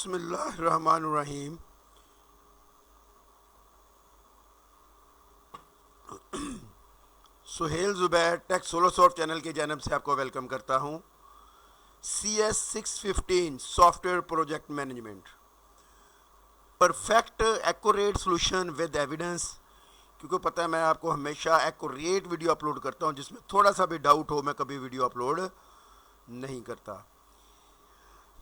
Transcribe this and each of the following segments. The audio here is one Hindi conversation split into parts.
बिस्मिल्लाहिर्रहमानिर्रहीम। सुहेल ज़ुबैर टेक सोलोसॉफ्ट चैनल की जानब से आपको वेलकम करता हूँ। CS 615 software project management, perfect accurate solution with evidence. क्योंकि पता है मैं आपको हमेशा एक्यूरेट वीडियो अपलोड करता हूँ, जिसमें थोड़ा सा भी डाउट हो मैं कभी वीडियो अपलोड नहीं करता।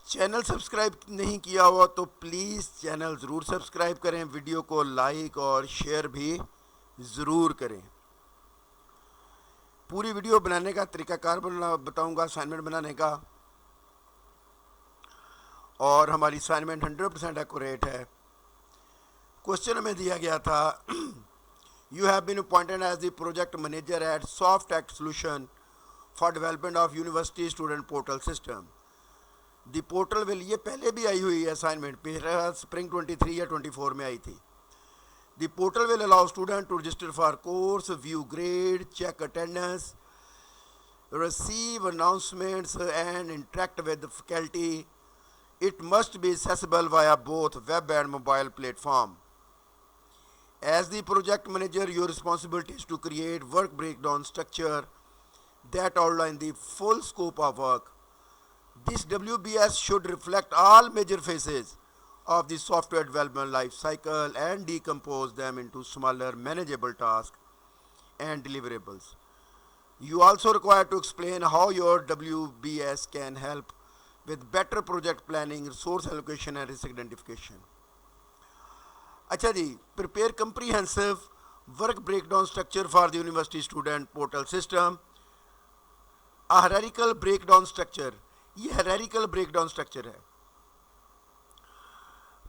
चैनल सब्सक्राइब नहीं किया हुआ तो प्लीज़ चैनल ज़रूर सब्सक्राइब करें, वीडियो को लाइक और शेयर भी ज़रूर करें। पूरी वीडियो बनाने का तरीक़ाकार बताऊंगा, असाइनमेंट बनाने का, और हमारी असाइनमेंट 100% एक्यूरेट है। क्वेश्चन हमें दिया गया था, you have been appointed as the project manager at Soft Act Solution for development of university student portal system. The portal will, ये पहले भी आई हुई है असाइनमेंट पे, स्प्रिंग 23 या 24 में आई थी। The portal will allow student to register for course, view grade, check attendance, receive announcements and interact with the faculty. It must be accessible via both web and mobile platform. As the project manager, your responsibility is to create work breakdown structure that outline the full scope of work. This WBS should reflect all major phases of the software development life cycle and decompose them into smaller manageable tasks and deliverables. You also require to explain how your WBS can help with better project planning, resource allocation and risk identification. अच्छा जी, prepare comprehensive work breakdown structure for the university student portal system. A hierarchical breakdown structure, ये hierarchical breakdown structure है।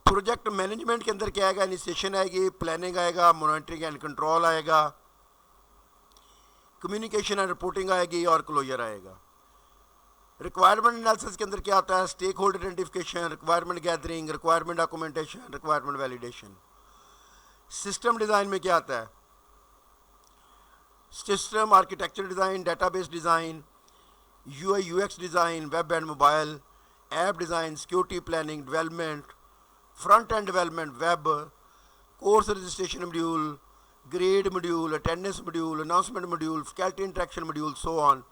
प्रोजेक्ट मैनेजमेंट के अंदर क्या आएगा? इनिशिएशन आएगी, प्लानिंग आएगा, मॉनिटरिंग एंड कंट्रोल आएगा, कम्युनिकेशन एंड रिपोर्टिंग आएगी और क्लोजर आएगा। रिक्वायरमेंट एनालिसिस के अंदर क्या होता है? Stake holder identification, requirement gathering, requirement documentation, requirement validation. System design में क्या आता है? System architecture design, database design, UI UX design, web and mobile, app design, security planning, development, front end development, web, course registration module, grade module, attendance module, announcement module, faculty interaction module, so on.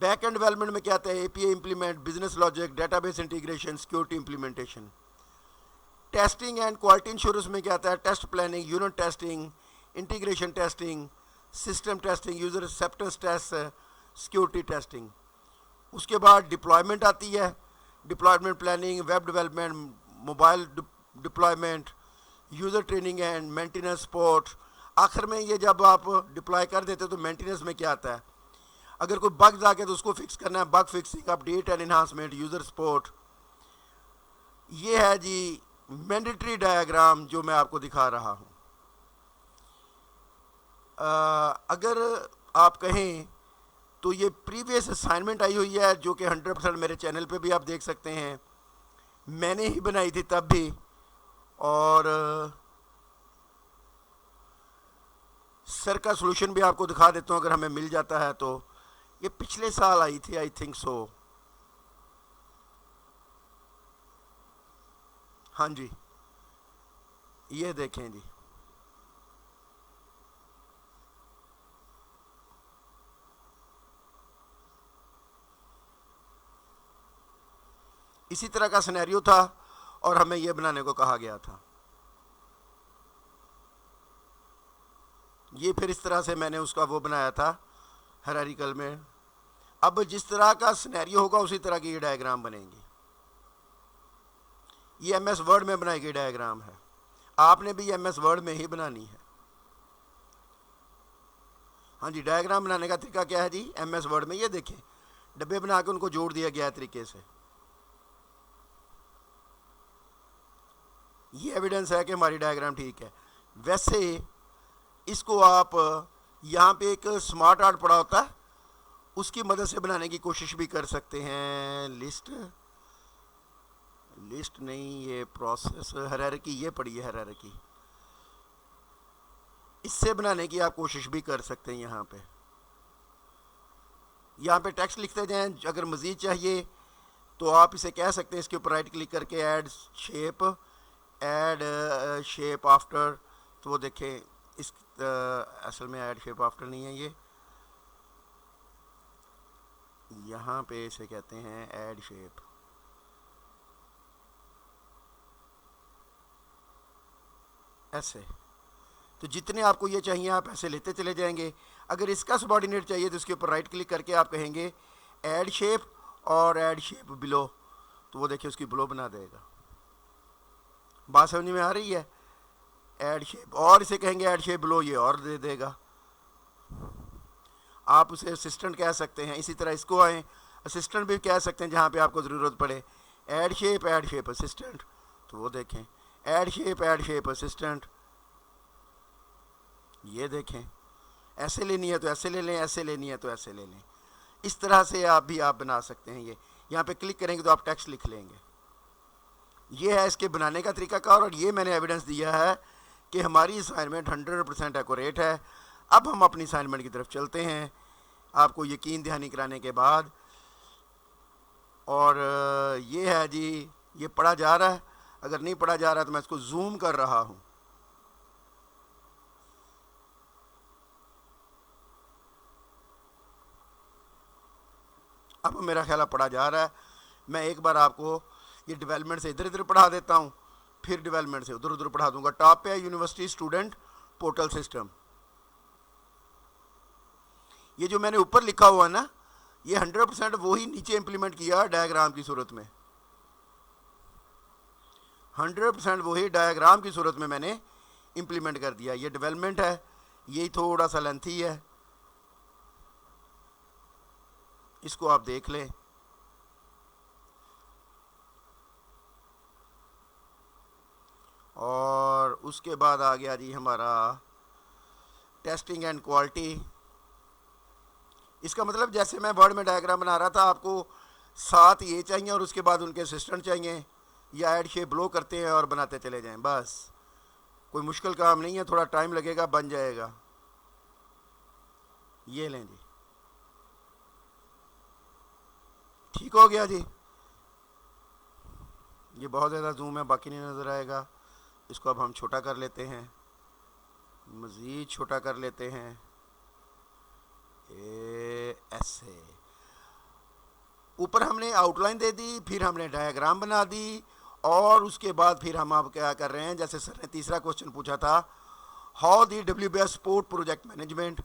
Back end development में क्या आता है? API implement, business logic, database integration, security implementation. Testing and quality insurance में क्या आता है? Test planning, unit testing, integration testing, system testing, user acceptance test, security testing. उसके बाद डिप्लॉयमेंट आती है, deployment planning, web development, mobile deployment, user training and maintenance support. आखिर में ये जब आप डिप्लॉय कर देते हो तो मेंटेनेंस में क्या आता है? अगर कोई बग्स आ गया तो उसको फिक्स करना है, bug fixing, update and enhancement, user support. ये है जी मैंडेटरी डायग्राम जो मैं आपको दिखा रहा हूँ। अगर आप कहें तो ये प्रीवियस असाइनमेंट आई हुई है, जो कि 100% मेरे चैनल पे भी आप देख सकते हैं, मैंने ही बनाई थी तब भी, और सर का सॉल्यूशन भी आपको दिखा देता हूँ अगर हमें मिल जाता है तो। ये पिछले साल आई थी, आई थिंक सो। हाँ जी, ये देखें जी, इसी तरह का सिनेरियो था और हमें यह बनाने को कहा गया था। ये फिर इस तरह से मैंने उसका वो बनाया था हायरार्किकल में। अब जिस तरह का सिनेरियो होगा उसी तरह की ये डायग्राम बनेंगी। ये MS वर्ड में बनाई गई डायग्राम है, आपने भी MS वर्ड में ही बनानी है। हाँ जी, डायग्राम बनाने का तरीका क्या है जी? MS वर्ड में ये देखें, डब्बे बना के उनको जोड़ दिया गया तरीके से। ये एविडेंस है कि हमारी डायग्राम ठीक है। वैसे इसको आप यहाँ पे एक स्मार्ट आर्ट पड़ा होता है, उसकी मदद से बनाने की कोशिश भी कर सकते हैं। लिस्ट नहीं, ये प्रोसेस हायरार्की, ये पड़ी है हायरार्की, इससे बनाने की आप कोशिश भी कर सकते हैं। यहाँ पे टेक्स्ट लिखते जाएं। अगर मज़ीद चाहिए तो आप इसे कह सकते हैं, इसके ऊपर राइट क्लिक करके ऐड शेप आफ्टर, तो वो देखें इस असल में ऐड शेप आफ्टर नहीं है, ये यहाँ पे इसे कहते हैं ऐड शेप। ऐसे तो जितने आपको ये चाहिए आप ऐसे लेते चले जाएंगे। अगर इसका सबऑर्डिनेट चाहिए तो इसके ऊपर राइट क्लिक करके आप कहेंगे ऐड शेप और ऐड शेप बिलो, तो वो देखिए उसकी बिलो बना देगा। बात समझ में आ रही है? ऐड शेप, और इसे कहेंगे ऐड शेप बिलो, ये और दे देगा। आप उसे असिस्टेंट कह सकते हैं। इसी तरह इसको आए असिस्टेंट भी कह सकते हैं जहाँ पे आपको ज़रूरत पड़े। ऐड शेप असिस्टेंट, तो वो देखें ऐड शेप असिस्टेंट, ये देखें ऐसे लेनी है तो ऐसे ले लें, ऐसे लेनी है तो ऐसे ले लें। इस तरह से आप बना सकते हैं। ये यहाँ पे क्लिक करेंगे तो आप टेक्स्ट लिख लेंगे। ये है इसके बनाने का तरीकाकार, और ये मैंने एविडेंस दिया है कि हमारी असाइनमेंट 100% एक्यूरेट है। अब हम अपनी असाइनमेंट की तरफ चलते हैं आपको यकीन दहानी कराने के बाद। और ये है जी, ये पढ़ा जा रहा है। अगर नहीं पढ़ा जा रहा तो मैं इसको जूम कर रहा हूँ। अब मेरा ख्याल पढ़ा जा रहा है। मैं एक बार आपको ये डेवलपमेंट से इधर इधर पढ़ा देता हूँ, फिर डेवलपमेंट से उधर उधर पढ़ा दूंगा। टॉप पे है यूनिवर्सिटी स्टूडेंट पोर्टल सिस्टम। ये जो मैंने ऊपर लिखा हुआ ना, ये 100% वही नीचे इंप्लीमेंट किया डायग्राम की सूरत में। 100% वही डायग्राम की सूरत में मैंने इंप्लीमेंट कर दिया। ये डेवलपमेंट है, यही थोड़ा सा लेंथी है, इसको आप देख लें। और उसके बाद आ गया जी हमारा टेस्टिंग एंड क्वालिटी। इसका मतलब जैसे मैं वर्ड में डायग्राम बना रहा था, आपको साथ ये चाहिए और उसके बाद उनके असिस्टेंट चाहिए, या ऐड शेप ब्लो करते हैं और बनाते चले जाएं। बस कोई मुश्किल काम नहीं है, थोड़ा टाइम लगेगा, बन जाएगा। ये लें जी, ठीक हो गया जी। ये बहुत ज़्यादा जूम है, बाकी नहीं नज़र आएगा। इसको अब हम छोटा कर लेते हैं, मज़ीद छोटा कर लेते हैं, ऐसे। ऊपर हमने आउटलाइन दे दी, फिर हमने डायग्राम बना दी, और उसके बाद फिर हम अब क्या कर रहे हैं, जैसे सर ने तीसरा क्वेश्चन पूछा था, how the WBS support project management,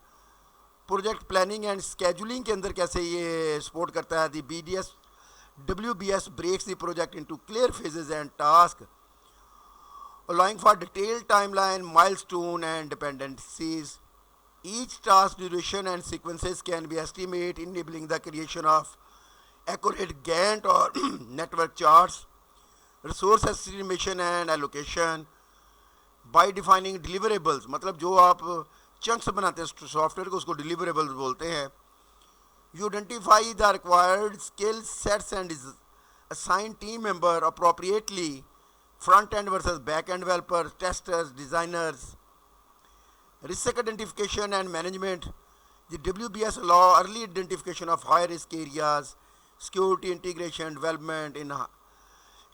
project planning and scheduling के अंदर कैसे ये सपोर्ट करता है। दी WBS breaks the project into clear phases and tasks, allowing for detailed timeline, milestone and dependencies. Each task duration and sequences can be estimated, enabling the creation of accurate Gantt or network charts, resource estimation and allocation. By defining deliverables, मतलब जो आप चंक्स बनाते हैं सॉफ्टवेयर को, उसको deliverables बोलते हैं। You identify the required skill sets and assign team member appropriately, front end versus back end developers, testers, designers. Risk identification and management. The WBS allow early identification of high risk areas, security integration, development in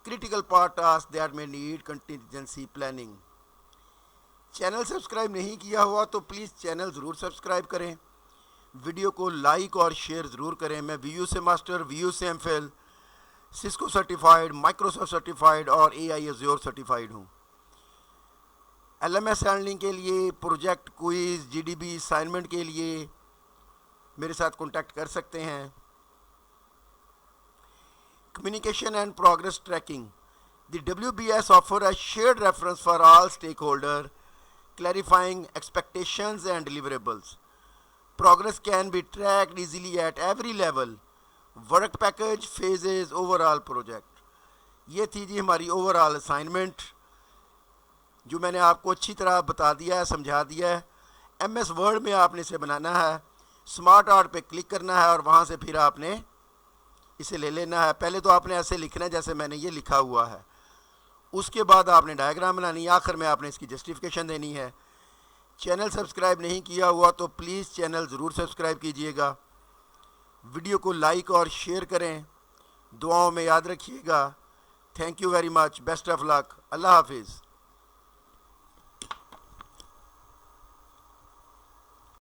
critical part tasks that may need contingency planning. Channel subscribe नहीं किया हुआ तो प्लीज़ चैनल ज़रूर सब्सक्राइब करें, वीडियो को लाइक और शेयर ज़रूर करें। मैं VU से मास्टर, VU से MPhil, Cisco certified, Microsoft certified और AI Azure सर्टिफाइड हूँ। LMS हैंडलिंग के लिए, प्रोजेक्ट, क्विज, GDB असाइनमेंट के लिए मेरे साथ कॉन्टैक्ट कर सकते हैं। Communication and progress tracking. The WBS offer a shared reference for all stakeholders, clarifying expectations and deliverables. Progress can be tracked easily at every level. Work package, phases, overall project. ये थी जी हमारी ओवरऑल असाइनमेंट, जो मैंने आपको अच्छी तरह बता दिया है, समझा दिया है। MS वर्ड में आपने इसे बनाना है, स्मार्ट आर्ट पे क्लिक करना है और वहाँ से फिर आपने इसे ले लेना है। पहले तो आपने ऐसे लिखना है जैसे मैंने ये लिखा हुआ है, उसके बाद आपने डायग्राम बनानी है, आखिर में आपने इसकी जस्टिफिकेशन देनी है। चैनल सब्सक्राइब नहीं किया हुआ तो प्लीज़ चैनल ज़रूर सब्सक्राइब कीजिएगा, वीडियो को लाइक और शेयर करें, दुआओं में याद रखिएगा। Thank you very much, best of luck, अल्लाह हाफिज़।